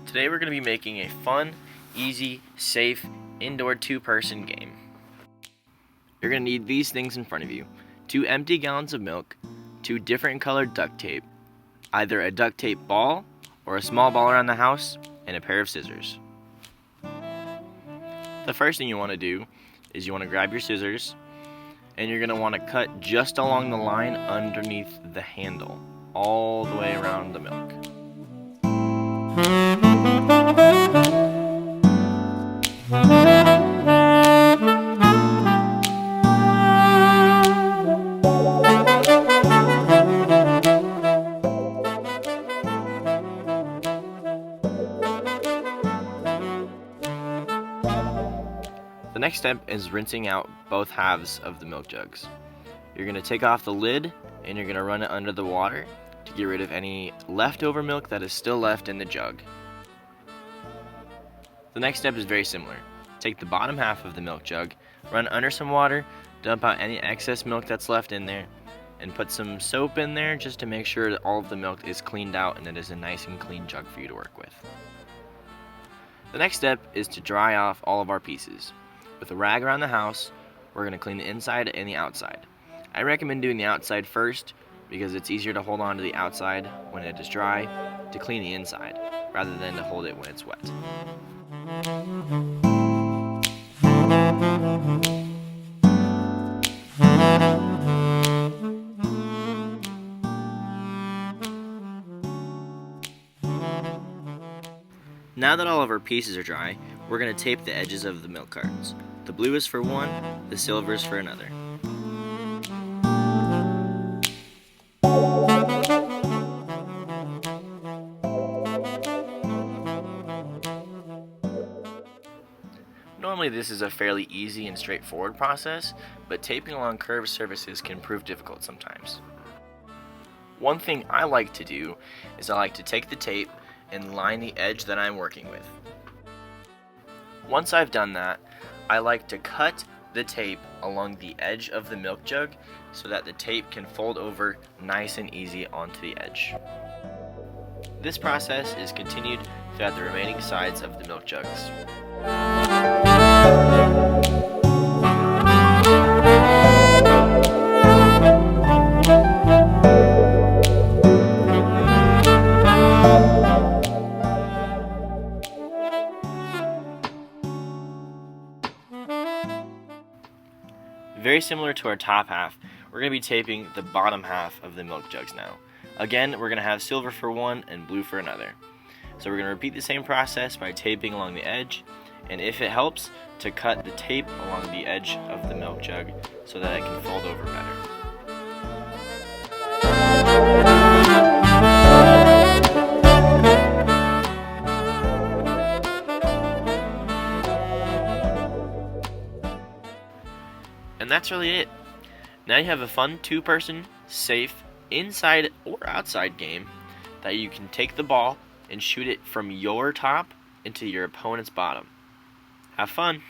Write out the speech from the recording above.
Today we're going to be making a fun, easy, safe, indoor two-person game. You're going to need these things in front of you: 2 empty gallons of milk, 2 different colored duct tape, either a duct tape ball or a small ball around the house, and a pair of scissors. The first thing you want to do is you want to grab your scissors, and you're going to want to cut just along the line underneath the handle, all the way around the milk. The next step is rinsing out both halves of the milk jugs. You're going to take off the lid and you're going to run it under the water to get rid of any leftover milk that is still left in the jug. The next step is very similar. Take the bottom half of the milk jug, run under some water, dump out any excess milk that's left in there, and put some soap in there just to make sure that all of the milk is cleaned out and it is a nice and clean jug for you to work with. The next step is to dry off all of our pieces. With a rag around the house, we're going to clean the inside and the outside. I recommend doing the outside first because it's easier to hold on to the outside when it is dry to clean the inside, rather than to hold it when it's wet. Now that all of our pieces are dry, we're going to tape the edges of the milk cartons. The blue is for one, the silver is for another. Normally this is a fairly easy and straightforward process, but taping along curved surfaces can prove difficult sometimes. One thing I like to do is I like to take the tape and line the edge that I'm working with. Once I've done that, I like to cut the tape along the edge of the milk jug so that the tape can fold over nice and easy onto the edge. This process is continued throughout the remaining sides of the milk jugs. Very similar to our top half, we're going to be taping the bottom half of the milk jugs now. Again, we're going to have silver for one and blue for another. So we're going to repeat the same process by taping along the edge, and if it helps, to cut the tape along the edge of the milk jug so that it can fold over better. And that's really it. Now you have a fun two-person, safe, inside or outside game that you can take the ball and shoot it from your top into your opponent's bottom. Have fun!